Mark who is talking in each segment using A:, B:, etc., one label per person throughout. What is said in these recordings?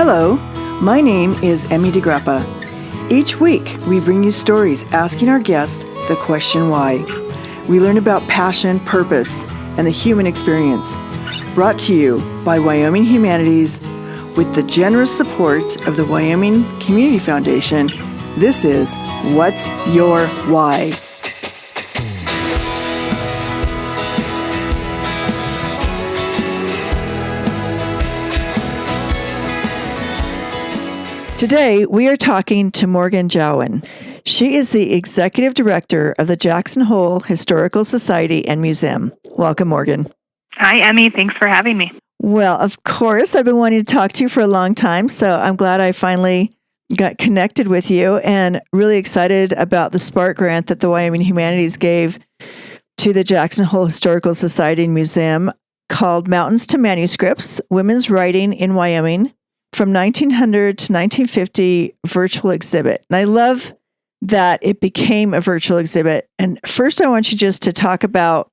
A: Hello, my name is Emmy DeGrappa. Each week, we bring you stories asking our guests the question why. We learn about passion, purpose, and the human experience. Brought to you by Wyoming Humanities with the generous support of the Wyoming Community Foundation. This is What's Your Why? Today, we are talking to Morgan Jowen. She is the Executive Director of the Jackson Hole Historical Society and Museum. Welcome, Morgan.
B: Hi, Emmy. Thanks for having me.
A: Well, of course, I've been wanting to talk to you for a long time, so I'm glad I finally got connected with you and really excited about the Spark grant that the Wyoming Humanities gave to the Jackson Hole Historical Society and Museum called Mountains to Manuscripts, Women's Writing in Wyoming, from 1900 to 1950 virtual exhibit. And I love that it became a virtual exhibit. And first, I want you just to talk about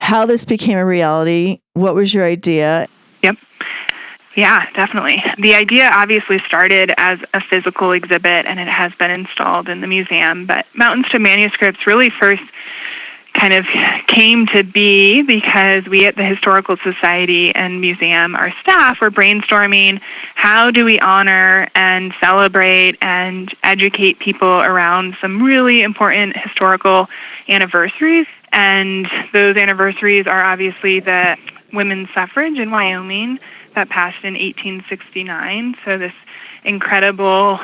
A: how this became a reality. What was your idea?
B: Yep. Yeah, definitely. The idea obviously started as a physical exhibit, and it has been installed in the museum. But Mountains to Manuscripts really first kind of came to be because we at the Historical Society and Museum, our staff, were brainstorming how do we honor and celebrate and educate people around some really important historical anniversaries. And those anniversaries are obviously the women's suffrage in Wyoming that passed in 1869. So this incredible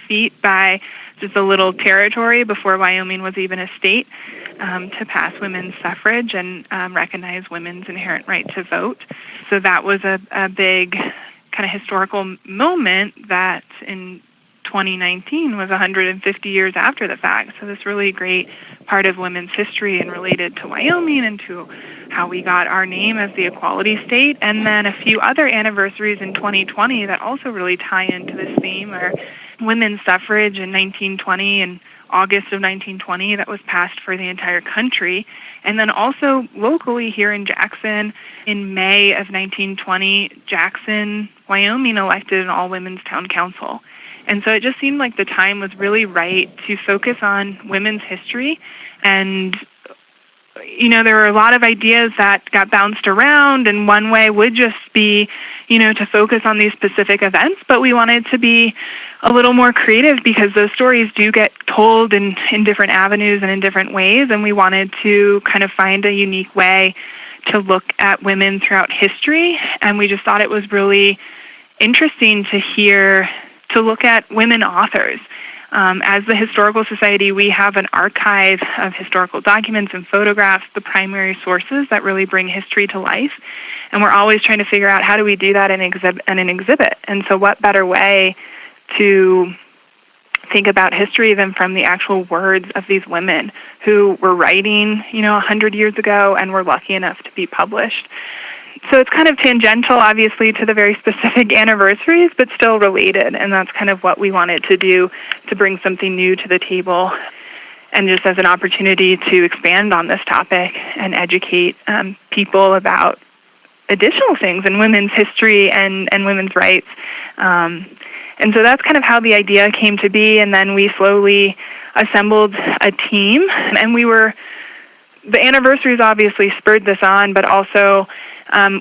B: feat by just a little territory before Wyoming was even a state to pass women's suffrage and recognize women's inherent right to vote. So that was a big kind of historical moment that in 2019 was 150 years after the fact. So this really great part of women's history and related to Wyoming and to how we got our name as the equality state. And then a few other anniversaries in 2020 that also really tie into this theme are women's suffrage in 1920 and August of 1920 that was passed for the entire country. And then also locally here in Jackson in May of 1920, Jackson, Wyoming elected an all-women's town council. And so it just seemed like the time was really right to focus on women's history. And, you know, there were a lot of ideas that got bounced around, and one way would just be, you know, to focus on these specific events, but we wanted to be a little more creative because those stories do get told in different avenues and in different ways, and we wanted to kind of find a unique way to look at women throughout history, and we just thought it was really interesting to look at women authors. As the Historical Society, we have an archive of historical documents and photographs, the primary sources that really bring history to life. And we're always trying to figure out how do we do that in an exhibit. And so what better way to think about history than from the actual words of these women who were writing, 100 years ago and were lucky enough to be published. So it's kind of tangential, obviously, to the very specific anniversaries, but still related. And that's kind of what we wanted to do, to bring something new to the table and just as an opportunity to expand on this topic and educate people about additional things in women's history and women's rights. And so that's kind of how the idea came to be. And then we slowly assembled a team. And the anniversaries obviously spurred this on, but also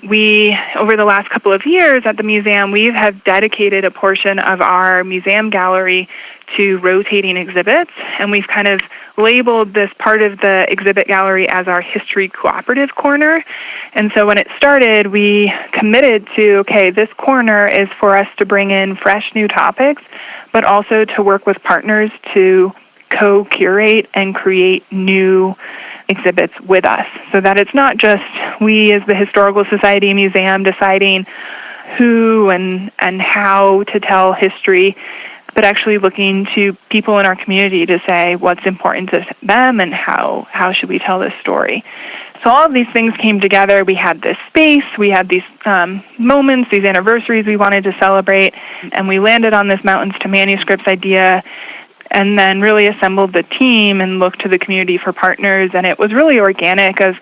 B: we, over the last couple of years at the museum, we have dedicated a portion of our museum gallery to rotating exhibits, and we've kind of labeled this part of the exhibit gallery as our History Cooperative Corner. And so when it started, we committed to, okay, this corner is for us to bring in fresh new topics, but also to work with partners to co-curate and create new exhibits with us, so that it's not just we as the Historical Society Museum deciding who and how to tell history, but actually looking to people in our community to say what's important to them and how should we tell this story. So all of these things came together. We had this space, we had these moments, these anniversaries we wanted to celebrate, and we landed on this Mountains to Manuscripts idea. and then really assembled the team and looked to the community for partners. And it was really organic as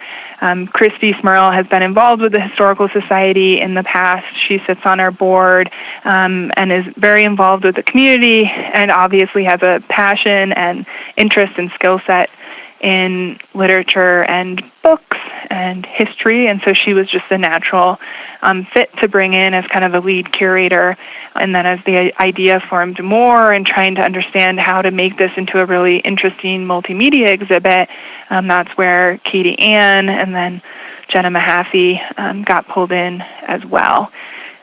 B: Christy Smirl has been involved with the Historical Society in the past. She sits on our board and is very involved with the community and obviously has a passion and interest and skill set in literature and books and history, and so she was just a natural fit to bring in as kind of a lead curator. And then as the idea formed more and trying to understand how to make this into a really interesting multimedia exhibit, that's where Katy Ann and then Jenna Mahaffey got pulled in as well.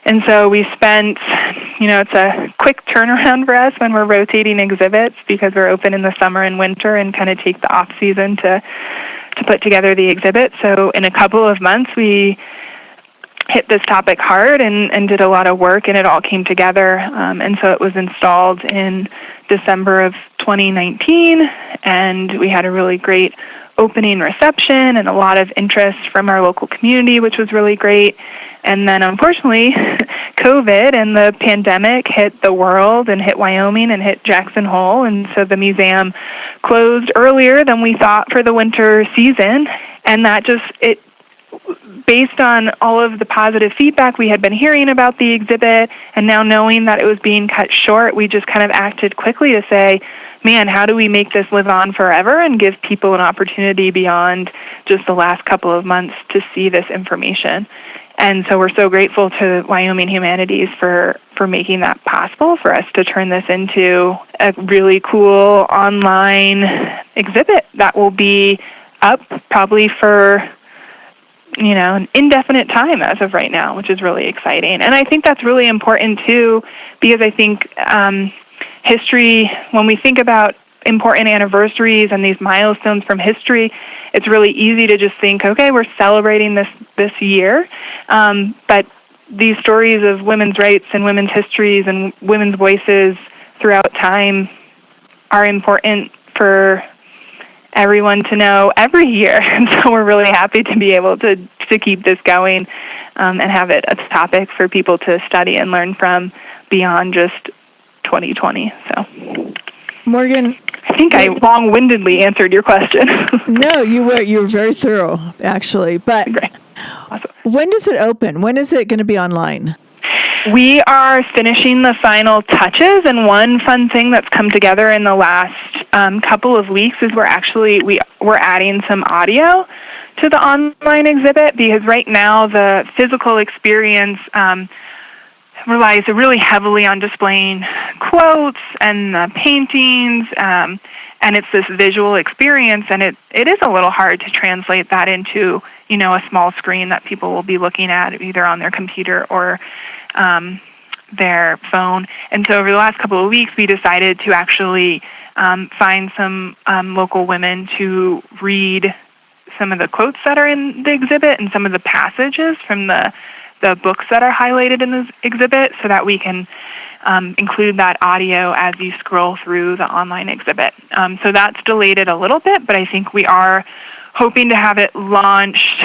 B: And so we spent, it's a quick turnaround for us when we're rotating exhibits because we're open in the summer and winter and kind of take the off season to put together the exhibit. So in a couple of months, we hit this topic hard and did a lot of work, and it all came together. And so it was installed in December of 2019, and we had a really great opening reception and a lot of interest from our local community, which was really great. And then, unfortunately, COVID and the pandemic hit the world and hit Wyoming and hit Jackson Hole, and so the museum closed earlier than we thought for the winter season. And that based on all of the positive feedback we had been hearing about the exhibit, and now knowing that it was being cut short, we just kind of acted quickly to say, man, how do we make this live on forever and give people an opportunity beyond just the last couple of months to see this information? And so we're so grateful to Wyoming Humanities for making that possible for us to turn this into a really cool online exhibit that will be up probably for an indefinite time as of right now, which is really exciting. And I think that's really important too, because I think history, when we think about important anniversaries and these milestones from history, it's really easy to just think, okay, we're celebrating this year. But these stories of women's rights and women's histories and women's voices throughout time are important for everyone to know every year. And so we're really happy to be able to keep this going and have it a topic for people to study and learn from beyond just 2020. So,
A: Morgan,
B: I think I long-windedly answered your question.
A: No, you were very thorough, actually. But
B: Great. Awesome.
A: When does it open? When is it going to be online?
B: We are finishing the final touches, and one fun thing that's come together in the last couple of weeks is we're adding some audio to the online exhibit, because right now the physical experience relies really heavily on displaying quotes and the paintings, and it's this visual experience, and it is a little hard to translate that into a small screen that people will be looking at either on their computer or their phone. And so over the last couple of weeks, we decided to actually find some local women to read some of the quotes that are in the exhibit and some of the passages from the books that are highlighted in this exhibit, so that we can include that audio as you scroll through the online exhibit. So that's delayed it a little bit, but I think we are hoping to have it launched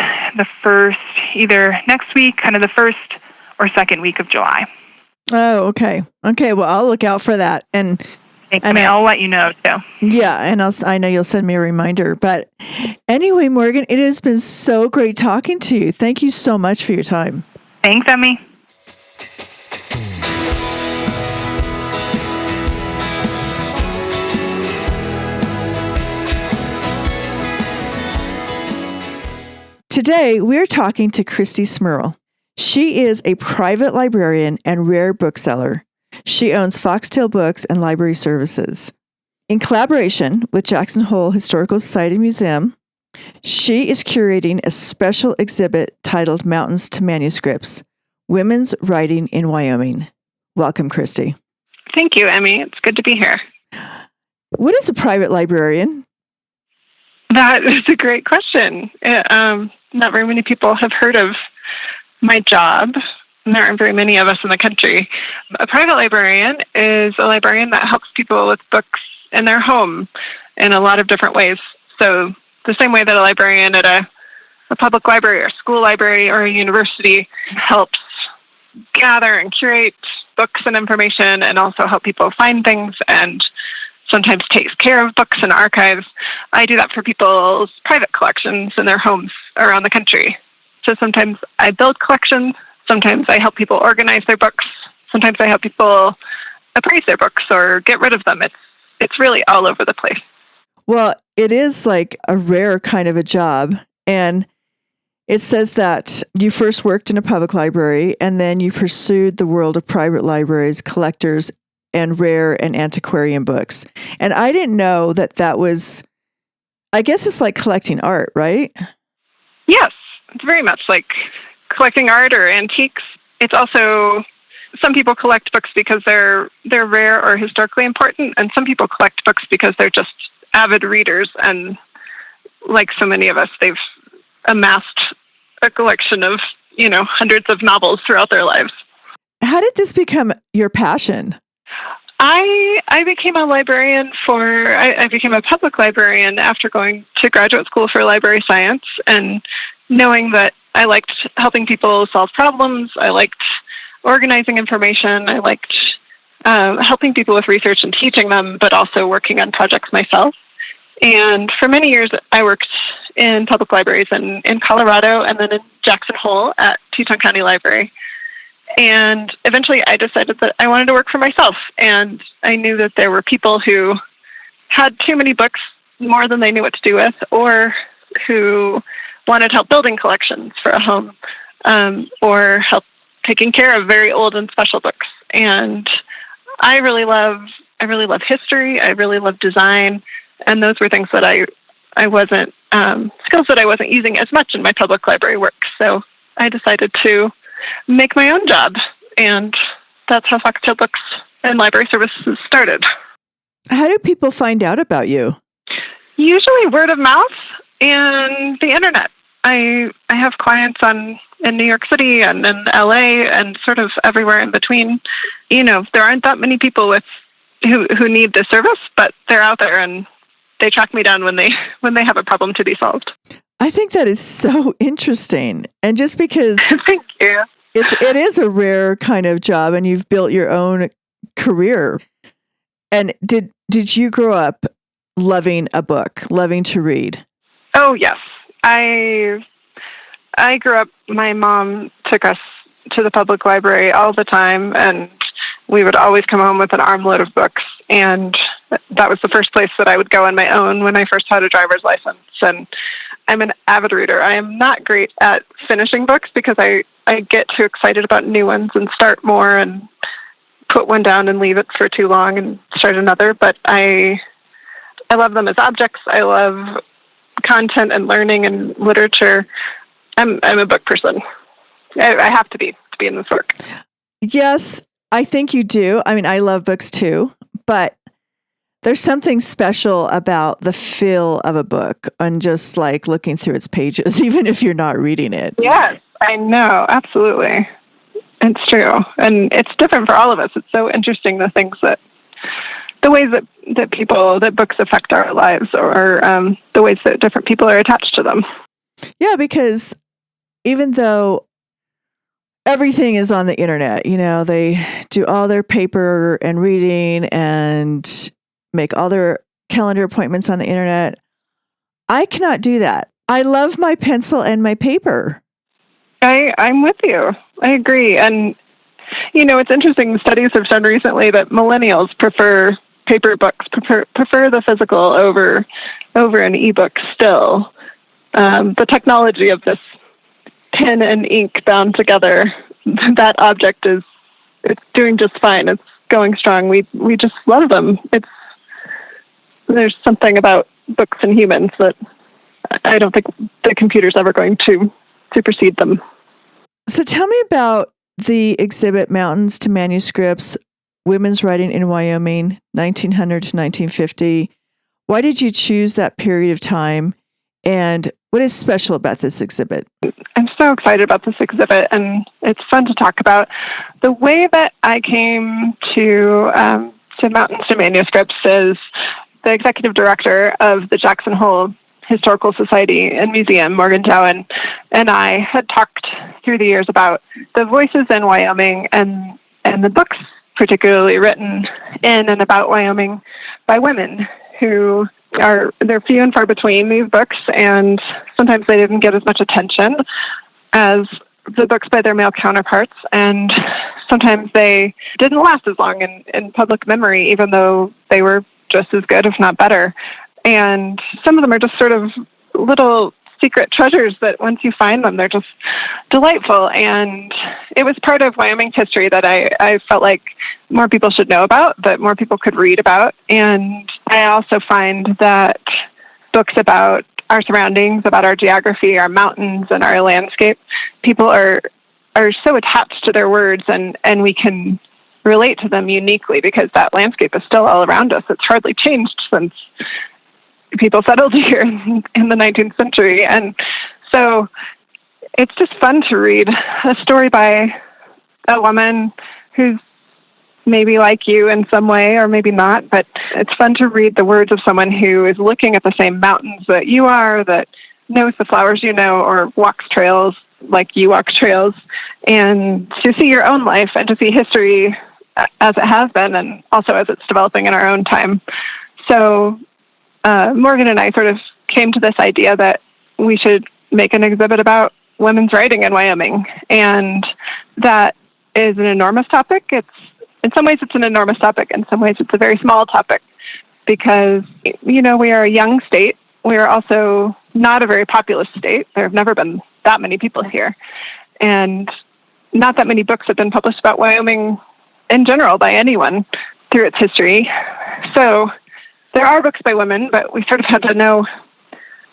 B: either next week, kind of the first or second week of July.
A: Oh, okay. Okay, well, I'll look out for that. And
B: I'll let you know, too.
A: Yeah, and I know you'll send me a reminder. But anyway, Morgan, it has been so great talking to you. Thank you so much for your time.
B: Thanks, Emmy.
A: Today, we're talking to Christy Smirl. She is a private librarian and rare bookseller. She owns Foxtail Books and Library Services. In collaboration with Jackson Hole Historical Society Museum, she is curating a special exhibit titled Mountains to Manuscripts, Women's Writing in Wyoming. Welcome, Christy.
C: Thank you, Emmy. It's good to be here.
A: What is a private librarian?
C: That is a great question. Not very many people have heard of my job, and there aren't very many of us in the country. A private librarian is a librarian that helps people with books in their home in a lot of different ways. So the same way that a librarian at a public library or school library or a university helps gather and curate books and information, and also help people find things and sometimes takes care of books and archives. I do that for people's private collections in their homes around the country. So sometimes I build collections, sometimes I help people organize their books, sometimes I help people appraise their books or get rid of them. It's really all over the place.
A: Well, it is like a rare kind of a job. And it says that you first worked in a public library and then you pursued the world of private libraries, collectors, and rare and antiquarian books. And I didn't know that was, I guess it's like collecting art, right?
C: Yes, it's very much like collecting art or antiques. It's also, some people collect books because they're rare or historically important, and some people collect books because they're just avid readers, and like so many of us, they've amassed a collection of, hundreds of novels throughout their lives.
A: How did this become your passion?
C: I became a librarian I became a public librarian after going to graduate school for library science, and knowing that I liked helping people solve problems, I liked organizing information, I liked helping people with research and teaching them, but also working on projects myself. And for many years, I worked in public libraries in Colorado and then in Jackson Hole at Teton County Library. And eventually I decided that I wanted to work for myself. And I knew that there were people who had too many books, more than they knew what to do with, or who wanted help building collections for a home, or help taking care of very old and special books. And I really love history. I really love design. And those were things that I wasn't, skills that I wasn't using as much in my public library work. So I decided to make my own job. And that's how Foxtail Books and Library Services started.
A: How do people find out about you?
C: Usually word of mouth and the internet. I have clients in New York City and in LA and sort of everywhere in between. There aren't that many people who need this service, but they're out there and they track me down when they have a problem to be solved.
A: I think that is so interesting. And just because
C: Thank you.
A: It is a rare kind of job, and you've built your own career. And did you grow up loving a book, loving to read?
C: Oh, yes. I grew up, my mom took us to the public library all the time, and we would always come home with an armload of books. And that was the first place that I would go on my own when I first had a driver's license. And I'm an avid reader. I am not great at finishing books because I get too excited about new ones and start more and put one down and leave it for too long and start another. But I love them as objects. I love content and learning and literature. I'm a book person. I have to be in this work.
A: Yes, I think you do. I mean, I love books too, but there's something special about the feel of a book and just like looking through its pages, even if you're not reading it.
C: Yes, I know. Absolutely. It's true. And it's different for all of us. It's so interesting, the ways that books affect our lives, or the ways that different people are attached to them.
A: Yeah, because even though everything is on the internet, they do all their paper and reading and make all their calendar appointments on the internet. I cannot do that. I love my pencil and my paper.
C: I'm with you. I agree. And, it's interesting. Studies have shown recently that millennials prefer paper books, prefer the physical over an ebook still. The technology of this pen and ink bound together, that object it's doing just fine. It's going strong. We just love them. There's something about books and humans that I don't think the computer's ever going to supersede them.
A: So tell me about the exhibit Mountains to Manuscripts, Women's Writing in Wyoming, 1900 to 1950. Why did you choose that period of time? And what is special about this exhibit?
C: I'm so excited about this exhibit, and it's fun to talk about. The way that I came to Mountains to Manuscripts is the executive director of the Jackson Hole Historical Society and Museum, Morgan Jowen, and I had talked through the years about the voices in Wyoming and the books particularly written in and about Wyoming by women who they're few and far between, these books, and sometimes they didn't get as much attention as the books by their male counterparts, and sometimes they didn't last as long in public memory, even though they were just as good, if not better. And some of them are just sort of little secret treasures that once you find them, they're just delightful. And it was part of Wyoming's history that I felt like more people should know about, that more people could read about. And I also find that books about our surroundings, about our geography, our mountains, and our landscape, people are so attached to their words, and we can relate to them uniquely because that landscape is still all around us. It's hardly changed since people settled here in the 19th century. And so it's just fun to read a story by a woman who's maybe like you in some way or maybe not, but it's fun to read the words of someone who is looking at the same mountains that you are, that knows the flowers you know, or walks trails like you walk trails, and to see your own life and to see history as it has been and also as it's developing in our own time. So Morgan and I sort of came to this idea that we should make an exhibit about women's writing in Wyoming. And that is an enormous topic. In some ways it's an enormous topic. In some ways it's a very small topic because, we are a young state. We are also not a very populous state. There have never been that many people here. And not that many books have been published about Wyoming in general by anyone through its history. So there are books by women, but we sort of had to know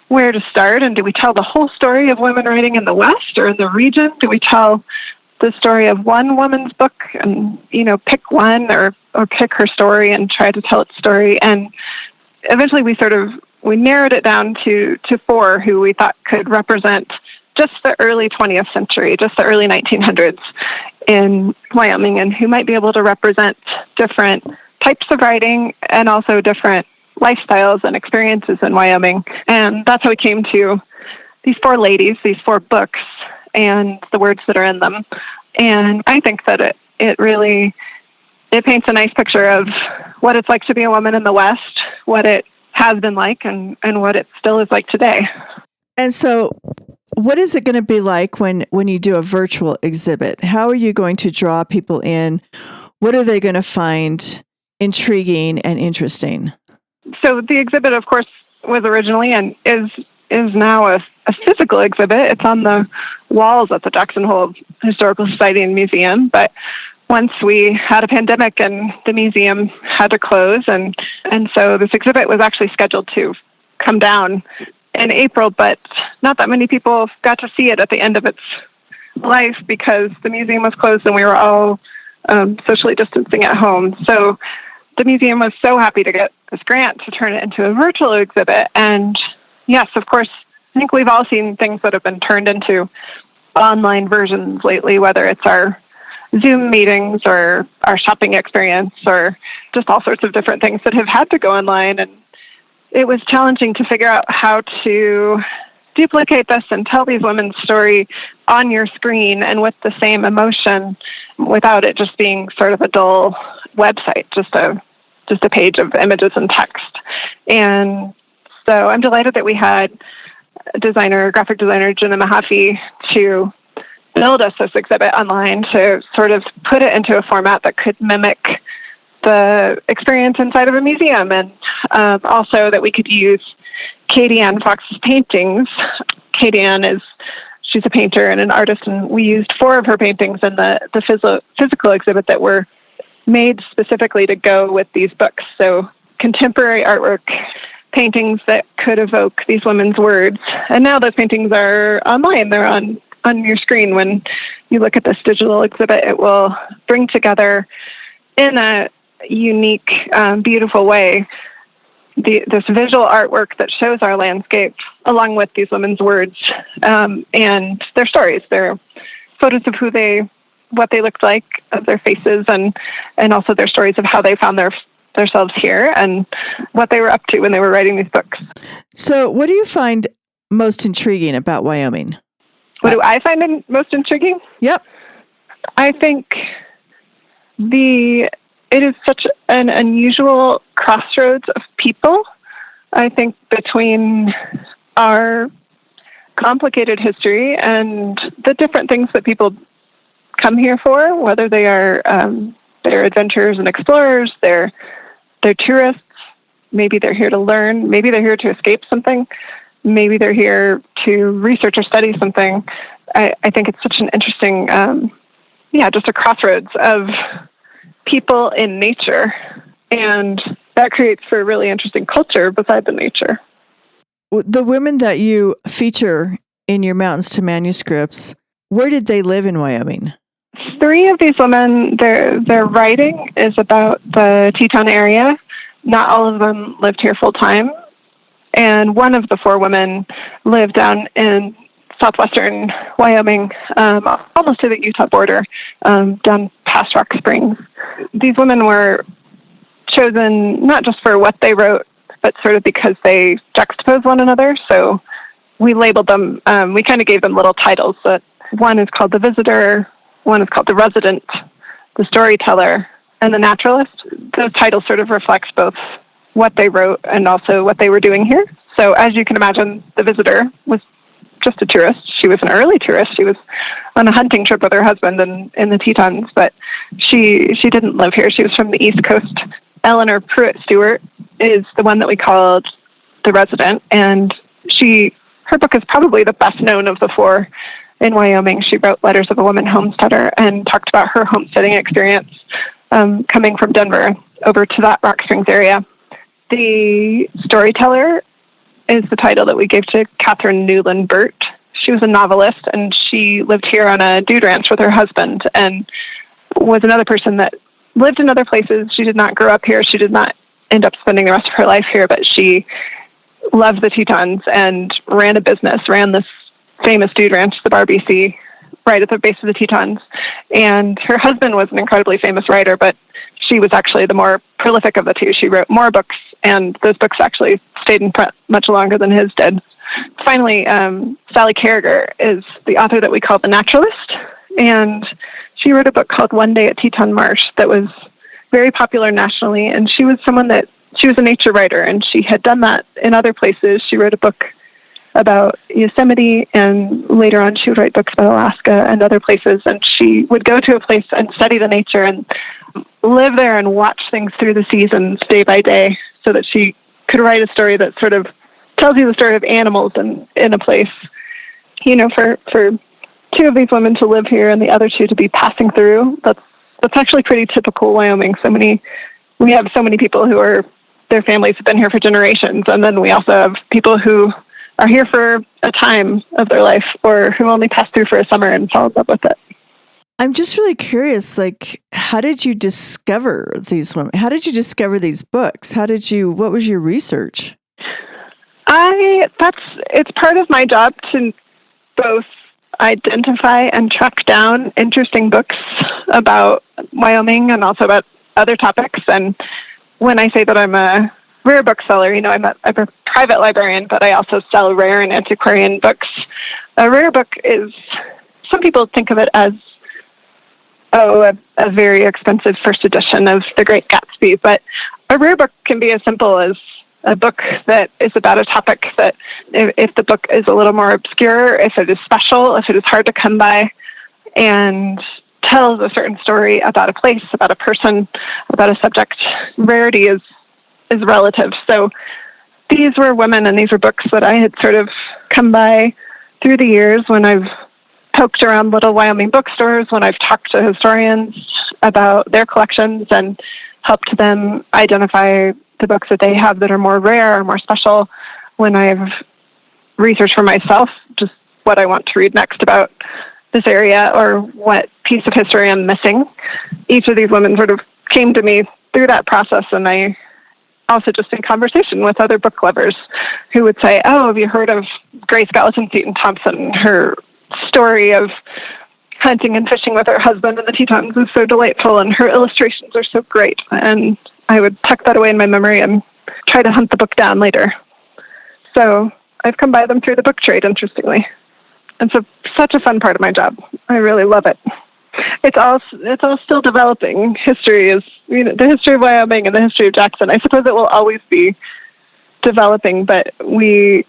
C: where to start. And do we tell the whole story of women writing in the West or in the region? Do we tell the story of one woman's book and, pick one or pick her story and try to tell its story? And eventually we narrowed it down to four who we thought could represent just the early 20th century, just the early 1900s in Wyoming, and who might be able to represent different types of writing and also different lifestyles and experiences in Wyoming. And that's how we came to these four ladies, these four books, and the words that are in them. And I think that it really paints a nice picture of what it's like to be a woman in the West, what it has been like, and what it still is like today.
A: And so what is it going to be like when you do a virtual exhibit? How are you going to draw people in? What are they going to find intriguing and interesting?
C: So the exhibit, of course, was originally and is now a physical exhibit. It's on the walls at the Jackson Hole Historical Society and Museum. But once we had a pandemic and the museum had to close, and so this exhibit was actually scheduled to come down in April, but not that many people got to see it at the end of its life because the museum was closed and we were all socially distancing at home. So the museum was so happy to get this grant to turn it into a virtual exhibit. And yes, of course, I think we've all seen things that have been turned into online versions lately, whether it's our Zoom meetings or our shopping experience or just all sorts of different things that have had to go online. And it was challenging to figure out how to duplicate this and tell these women's story on your screen and with the same emotion without it just being sort of a dull website, just a page of images and text. And so I'm delighted that we had graphic designer Jenna Mahaffey to build us this exhibit online to sort of put it into a format that could mimic the experience inside of a museum, and also that we could use Katy Ann Fox's paintings. Katy Ann she's a painter and an artist, and we used 4 of her paintings in the physical exhibit that were made specifically to go with these books. So contemporary artwork, paintings that could evoke these women's words. And now those paintings are online. They're on your screen. When you look at this digital exhibit, it will bring together in a unique, beautiful way this visual artwork that shows our landscape along with these women's words and their stories. Their photos of what they looked like, of their faces, and also their stories of how they found themselves here and what they were up to when they were writing these books.
A: So what do you find most intriguing about Wyoming?
C: What do I find most intriguing?
A: Yep.
C: I think it is such an unusual crossroads of people, I think, between our complicated history and the different things that people come here for, whether they are they're adventurers and explorers, they're tourists, maybe they're here to learn, maybe they're here to escape something, maybe they're here to research or study something. I think it's such an interesting, just a crossroads of people in nature, and that creates for a really interesting culture beside the nature.
A: The women that you feature in your Mountains to Manuscripts, where did they live in Wyoming?
C: 3 of these women, their writing is about the Teton area. Not all of them lived here full time. And one of the 4 women lived down in southwestern Wyoming, almost to the Utah border, down past Rock Springs. These women were chosen not just for what they wrote, but sort of because they juxtapose one another. So we labeled them, we kind of gave them little titles. That one is called The Visitor, one is called The Resident, The Storyteller, and The Naturalist. Those titles sort of reflect both what they wrote and also what they were doing here. So as you can imagine, The Visitor was just a tourist. She was an early tourist. She was on a hunting trip with her husband in the Tetons, but she didn't live here. She was from the East Coast. Eleanor Pruitt Stewart is the one that we called The Resident, and her book is probably the best known of the 4 in Wyoming. She wrote Letters of a Woman Homesteader and talked about her homesteading experience coming from Denver over to that Rock Springs area. The Storyteller is the title that we gave to Catherine Newland Burt. She was a novelist, and she lived here on a dude ranch with her husband and was another person that lived in other places. She did not grow up here. She did not end up spending the rest of her life here, but she loved the Tetons and ran this famous dude ranch, the Bar BC, right at the base of the Tetons. And her husband was an incredibly famous writer, but she was actually the more prolific of the 2. She wrote more books, and those books actually stayed in print much longer than his did. Finally, Sally Carragher is the author that we call The Naturalist, and she wrote a book called One Day at Teton Marsh that was very popular nationally, and she was a nature writer, and she had done that in other places. She wrote a book about Yosemite, and later on she would write books about Alaska and other places, and she would go to a place and study the nature and live there and watch things through the seasons day by day so that she could write a story that sort of tells you the story of animals in a place. For 2 of these women to live here and the other 2 to be passing through, that's actually pretty typical Wyoming. We have so many people who their families have been here for generations, and then we also have people who are here for a time of their life or who only pass through for a summer and fall in love with it.
A: I'm just really curious, how did you discover these women? How did you discover these books? What was your research?
C: It's part of my job to both identify and track down interesting books about Wyoming and also about other topics. And when I say that I'm a rare bookseller, I'm a private librarian, but I also sell rare and antiquarian books. A rare book is, some people think of it as a very expensive first edition of The Great Gatsby, but a rare book can be as simple as a book that is about a topic that, if the book is a little more obscure, if it is special, if it is hard to come by, and tells a certain story about a place, about a person, about a subject, rarity is relative. So these were women and these were books that I had sort of come by through the years when I've poked around little Wyoming bookstores, when I've talked to historians about their collections and helped them identify the books that they have that are more rare or more special, when I've researched for myself just what I want to read next about this area or what piece of history I'm missing. Each of these women sort of came to me through that process, and I also just in conversation with other book lovers who would say, "Oh, have you heard of Grace Gallatin Seton Thompson? Her story of hunting and fishing with her husband in the Tetons is so delightful, and her illustrations are so great." And I would tuck that away in my memory and try to hunt the book down later. So I've come by them through the book trade, interestingly. And so such a fun part of my job. I really love it. It's all still developing. History is, the history of Wyoming and the history of Jackson. I suppose it will always be developing, but we're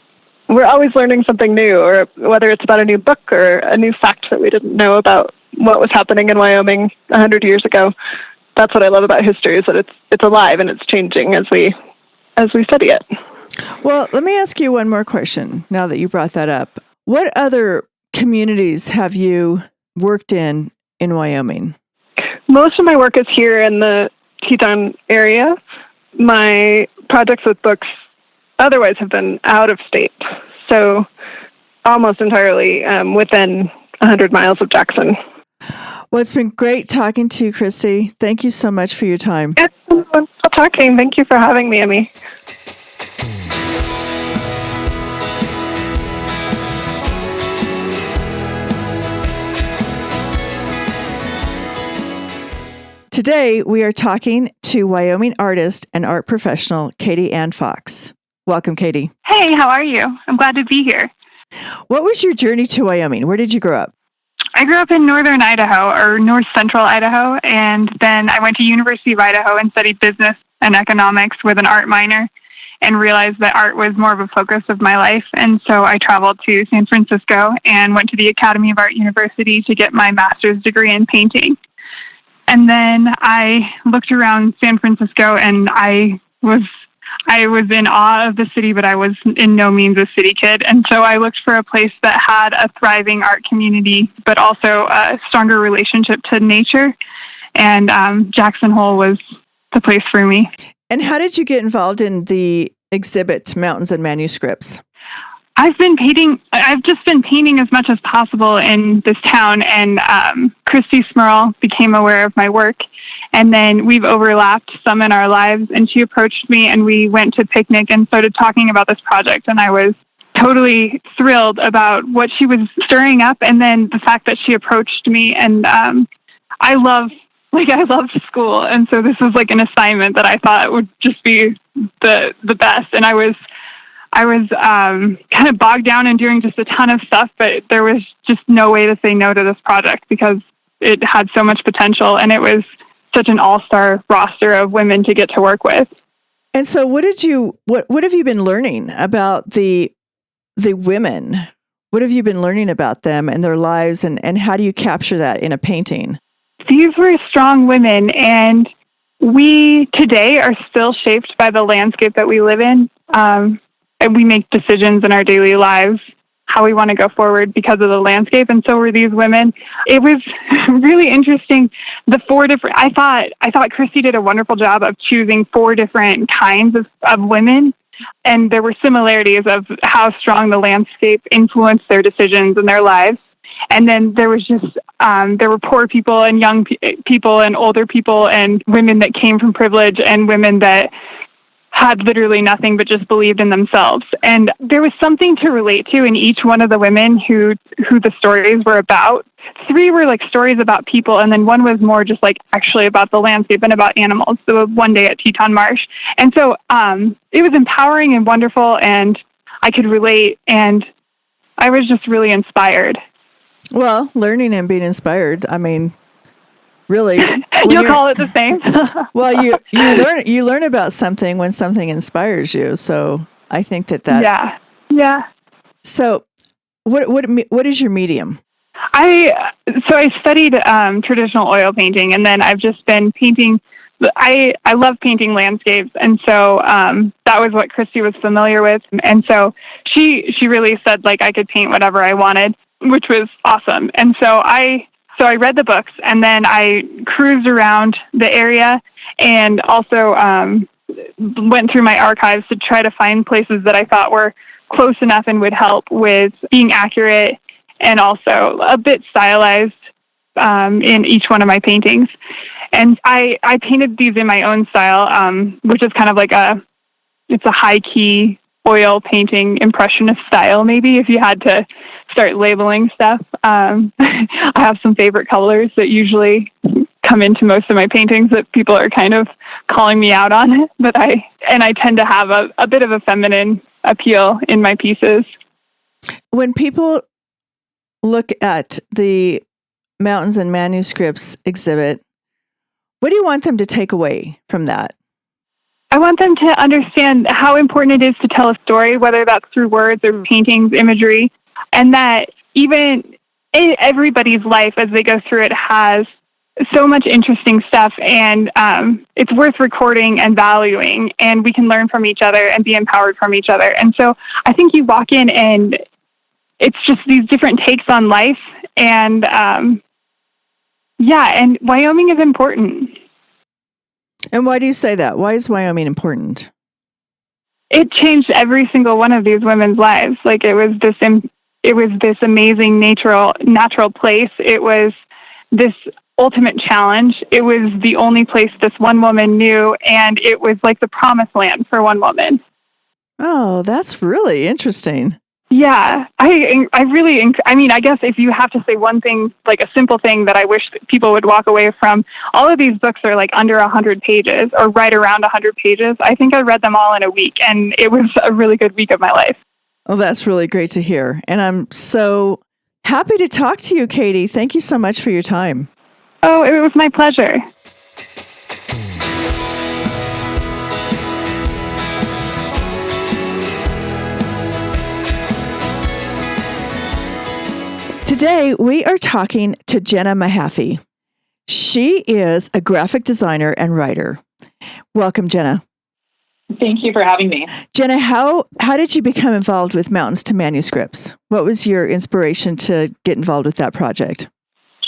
C: always learning something new, or whether it's about a new book or a new fact that we didn't know about what was happening in Wyoming 100 years ago. That's what I love about history, is that it's alive and it's changing as we study it.
A: Well, let me ask you one more question now that you brought that up. What other communities have you worked in Wyoming?
C: Most of my work is here in the Teton area. My projects with books otherwise have been out of state, so almost entirely within 100 miles of Jackson.
A: Well, it's been great talking to you, Christy. Thank you so much for your time.
C: It's been wonderful talking. Thank you for having me, Emmy.
A: Today, we are talking to Wyoming artist and art professional, Katy Ann Fox. Welcome, Katy.
B: Hey, how are you? I'm glad to be here.
A: What was your journey to Wyoming? Where did you grow up?
B: I grew up in northern Idaho, or north central Idaho, and then I went to University of Idaho and studied business and economics with an art minor, and realized that art was more of a focus of my life. And so I traveled to San Francisco and went to the Academy of Art University to get my master's degree in painting. And then I looked around San Francisco, and I was in awe of the city, but I was in no means a city kid. And so I looked for a place that had a thriving art community, but also a stronger relationship to nature. And Jackson Hole was the place for me.
A: And how did you get involved in the exhibit, Mountains and Manuscripts?
B: I've just been painting as much as possible in this town, and Christy Smirl became aware of my work, and then we've overlapped some in our lives, and she approached me, and we went to picnic and started talking about this project, and I was totally thrilled about what she was stirring up, and then the fact that she approached me, and I love school, and so this was like an assignment that I thought would just be the best, and I was kind of bogged down in doing just a ton of stuff, but there was just no way to say no to this project because it had so much potential, and it was such an all-star roster of women to get to work with.
A: And so what have you been learning about the women? What have you been learning about them and their lives, and how do you capture that in a painting?
B: These were strong women, and we today are still shaped by the landscape that we live in. And we make decisions in our daily lives, how we want to go forward because of the landscape. And so were these women. It was really interesting. I thought Christy did a wonderful job of choosing 4 different kinds of women. And there were similarities of how strong the landscape influenced their decisions and their lives. And then there was there were poor people and young people and older people and women that came from privilege and women that had literally nothing but just believed in themselves. And there was something to relate to in each one of the women who the stories were about. 3 were like stories about people, and then 1 was more just like actually about the landscape and about animals. So one day at Teton Marsh. And so it was empowering and wonderful, and I could relate, and I was just really inspired.
A: Well, learning and being inspired, I mean, really.
B: You'll call it the same.
A: Well, you learn about something when something inspires you. So I think that.
B: Yeah.
A: So what is your medium?
B: I studied traditional oil painting, and then I've just been painting. I love painting landscapes, and so that was what Christy was familiar with, and so she really said like I could paint whatever I wanted, which was awesome. And so I read the books, and then I cruised around the area, and also went through my archives to try to find places that I thought were close enough and would help with being accurate and also a bit stylized in each one of my paintings. And I painted these in my own style, which is kind of like it's a high-key oil painting impressionist style, maybe, if you had to start labeling stuff. I have some favorite colors that usually come into most of my paintings that people are kind of calling me out on, but I tend to have a bit of a feminine appeal in my pieces.
A: When people look at the Mountains and Manuscripts exhibit, what do you want them to take away from that?
D: I want them to understand how important it is to tell a story, whether that's through words or paintings, imagery, and that even everybody's life as they go through it has so much interesting stuff, and it's worth recording and valuing, and we can learn from each other and be empowered from each other. And so I think you walk in and it's just these different takes on life, and and Wyoming is important.
A: And why do you say that? Why is Wyoming important?
D: It changed every single one of these women's lives. Like it was this amazing natural place. It was this ultimate challenge. It was the only place this one woman knew, and it was like the promised land for one woman.
A: Oh, that's really interesting.
D: Yeah, I guess if you have to say one thing, like a simple thing that I wish that people would walk away from, all of these books are like under 100 pages or right around 100 pages. I think I read them all in a week, and it was a really good week of my life.
A: Oh, that's really great to hear. And I'm so happy to talk to you, Katy. Thank you so much for your time.
D: Oh, it was my pleasure.
A: Today, we are talking to Jenna Mahaffey. She is a graphic designer and writer. Welcome, Jenna.
E: Thank you for having me.
A: Jenna, how did you become involved with Mountains to Manuscripts? What was your inspiration to get involved with that project?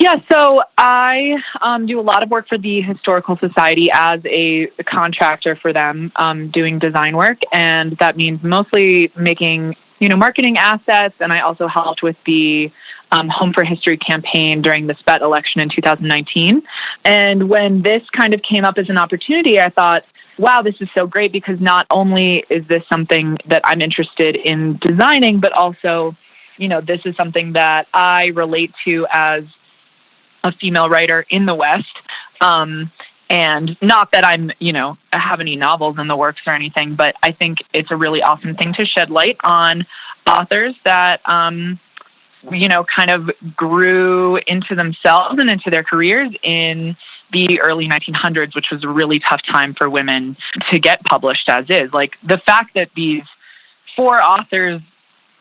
E: Yeah, so I do a lot of work for the Historical Society as a contractor for them, doing design work, and that means mostly making, marketing assets, and I also helped with the Home for History campaign during the SPET election in 2019. And when this kind of came up as an opportunity, I thought, wow, this is so great, because not only is this something that I'm interested in designing, but also, this is something that I relate to as a female writer in the West. And not that I'm, have any novels in the works or anything, but I think it's a really awesome thing to shed light on authors that, kind of grew into themselves and into their careers in the early 1900s, which was a really tough time for women to get published as is. Like the fact that these 4 authors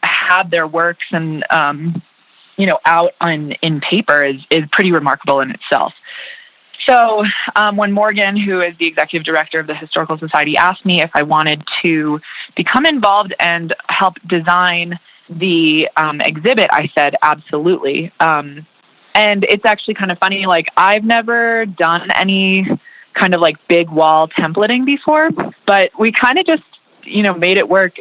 E: had their works and, out in paper is pretty remarkable in itself. So when Morgan, who is the executive director of the Historical Society, asked me if I wanted to become involved and help design the exhibit, I said, absolutely. And it's actually kind of funny, like I've never done any kind of like big wall templating before, but we kind of just, made it work.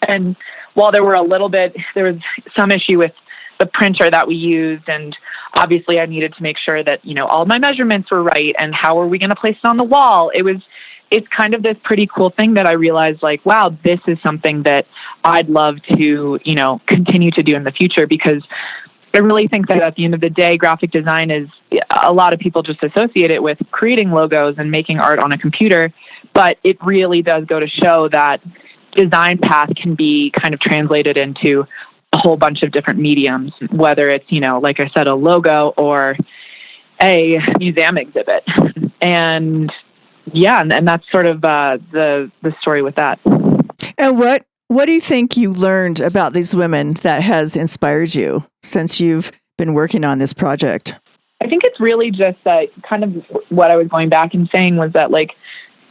E: And while there was some issue with the printer that we used, and obviously I needed to make sure that, all my measurements were right, and how are we going to place it on the wall? It's kind of this pretty cool thing that I realized, like, wow, this is something that I'd love to, continue to do in the future, because I really think that at the end of the day, graphic design is, a lot of people just associate it with creating logos and making art on a computer, but it really does go to show that design path can be kind of translated into a whole bunch of different mediums, whether it's, like I said, a logo or a museum exhibit. And yeah, and that's sort of the story with that.
A: And what do you think you learned about these women that has inspired you since you've been working on this project?
E: I think it's really just that kind of what I was going back and saying was that, like,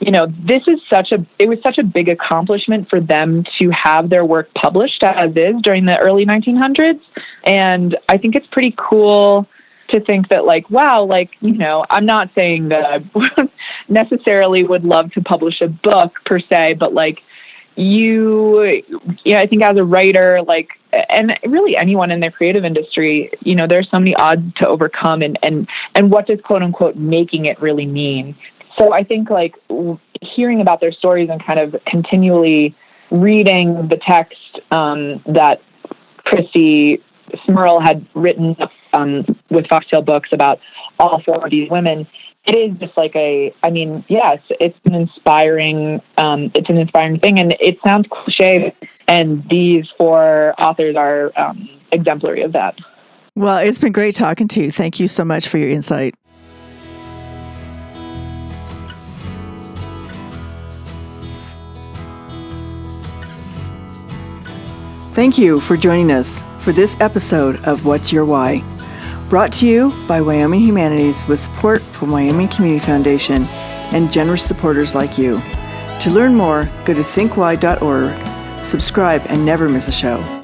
E: it was such a big accomplishment for them to have their work published as is during the early 1900s. And I think it's pretty cool to think that, like, wow, like, I'm not saying that I necessarily would love to publish a book per se, but like I think as a writer, like, and really anyone in the creative industry, there's so many odds to overcome, and what does quote unquote making it really mean? So I think like hearing about their stories and kind of continually reading the text that Christy Smirl had written with Foxtail books about all 4 of these women, it is just like it's an inspiring thing, and it sounds cliche, and these 4 authors are exemplary of that.
A: Well, it's been great talking to you. Thank you so much for your insight. Thank you for joining us for this episode of What's Your Why? Brought to you by Wyoming Humanities with support from Wyoming Community Foundation and generous supporters like you. To learn more, go to thinkwhy.org, subscribe, and never miss a show.